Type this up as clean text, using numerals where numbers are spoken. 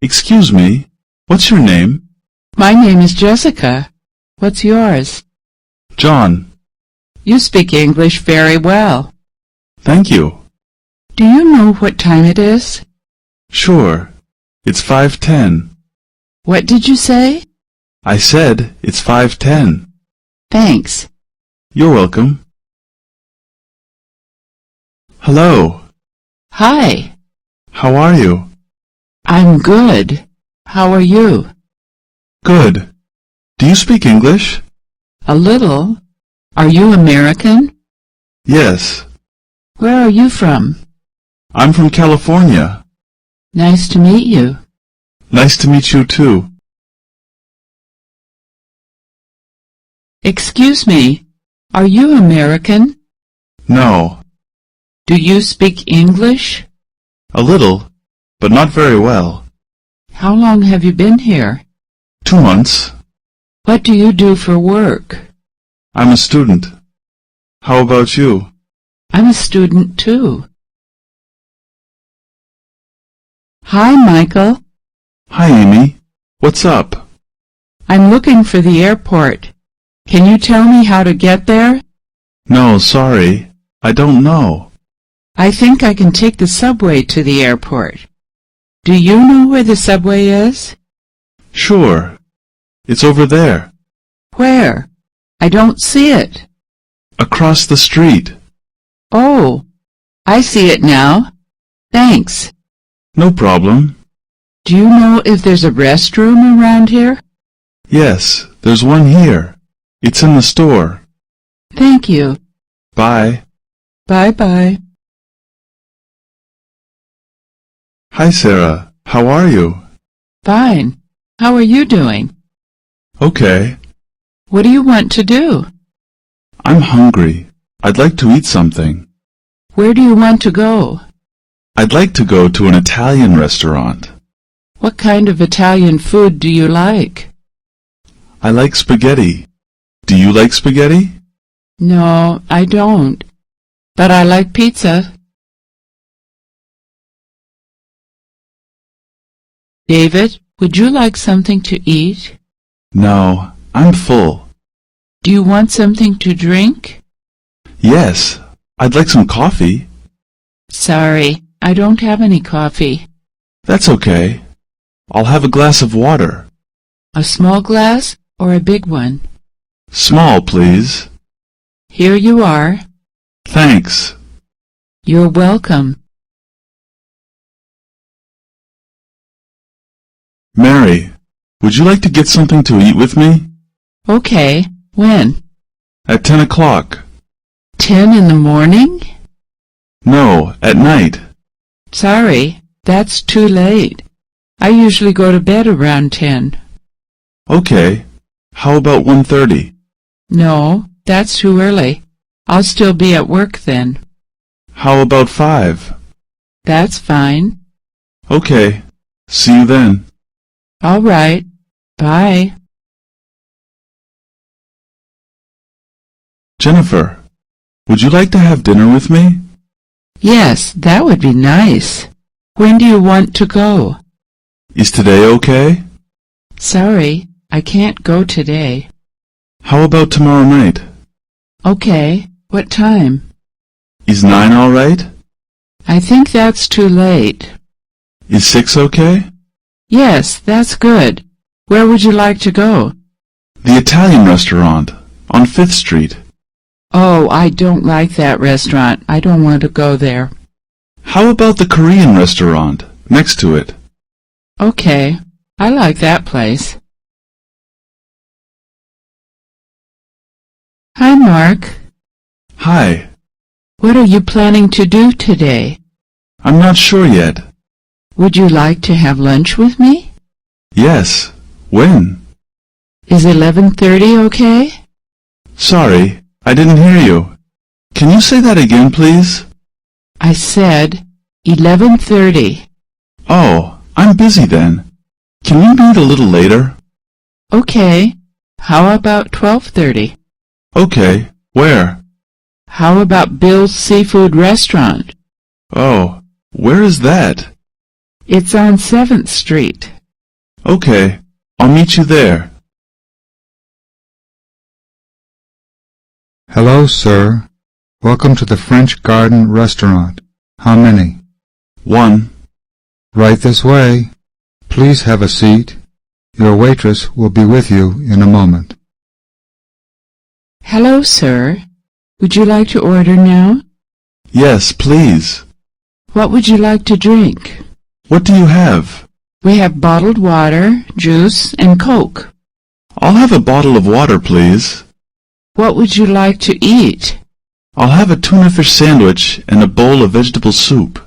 Excuse me, what's your name? My name is Jessica. What's yours? John. You speak English very well. Thank you. Do you know what time it is? Sure. It's 5:10. What did you say? I said it's 5:10. Thanks. You're welcome. Hello. Hi. How are you? I'm good. How are you? Good. Do you speak English? A little. Are you American? Yes. Where are you from? I'm from California. Nice to meet you. Nice to meet you too. Excuse me. Are you American? No. Do you speak English? A little, but not very well. How long have you been here? 2 months. What do you do for work? I'm a student. How about you? I'm a student too. Hi, Michael. Hi, Amy. What's up? I'm looking for the airport. Can you tell me how to get there? No, sorry. I don't know. I think I can take the subway to the airport. Do you know where the subway is? Sure. It's over there. Where? I don't see it. Across the street. Oh, I see it now. Thanks. No problem. Do you know if there's a restroom around here? Yes, there's one here. It's in the store. Thank you. Bye. Bye-bye. Hi, Sarah. How are you? Fine. How are you doing? Okay. What do you want to do? I'm hungry. I'd like to eat something. Where do you want to go? I'd like to go to an Italian restaurant. What kind of Italian food do you like? I like spaghetti. Do you like spaghetti? No, I don't. But I like pizza. David, would you like something to eat? No, I'm full. Do you want something to drink? Yes, I'd like some coffee. Sorry, I don't have any coffee. That's okay. I'll have a glass of water. A small glass or a big one? Small, please. Here you are. Thanks. You're welcome. Mary, would you like to get something to eat with me? Okay. When? At 10 o'clock. 10 in the morning? No, at night. Sorry, that's too late. I usually go to bed around 10. Okay. How about 1:30? No, that's too early. I'll still be at work then. How about 5? That's fine. Okay. See you then. All right. Bye. Jennifer, would you like to have dinner with me? Yes, that would be nice. When do you want to go? Is today okay? Sorry, I can't go today. How about tomorrow night? Okay. What time? Is 9 all right? I think that's too late. Is 6 okay? Yes, that's good. Where would you like to go? The Italian restaurant on 5th Street. Oh, I don't like that restaurant. I don't want to go there. How about the Korean restaurant next to it? Okay, I like that place. Hi, Mark. Hi. What are you planning to do today? I'm not sure yet. Would you like to have lunch with me? Yes. When? Is 11:30 okay? Sorry, I didn't hear you. Can you say that again, please? I said 11:30. Oh, I'm busy then. Can we meet a little later? Okay. How about 12:30? Okay. Where? How about Bill's Seafood Restaurant? Oh, where is that? It's on 7th Street. Okay, I'll meet you there. Hello, sir. Welcome to the French Garden Restaurant. How many? 1. Right this way. Please have a seat. Your waitress will be with you in a moment. Hello, sir. Would you like to order now? Yes, please. What would you like to drink? What do you have? We have bottled water, juice, and Coke. I'll have a bottle of water, please. What would you like to eat? I'll have a tuna fish sandwich and a bowl of vegetable soup.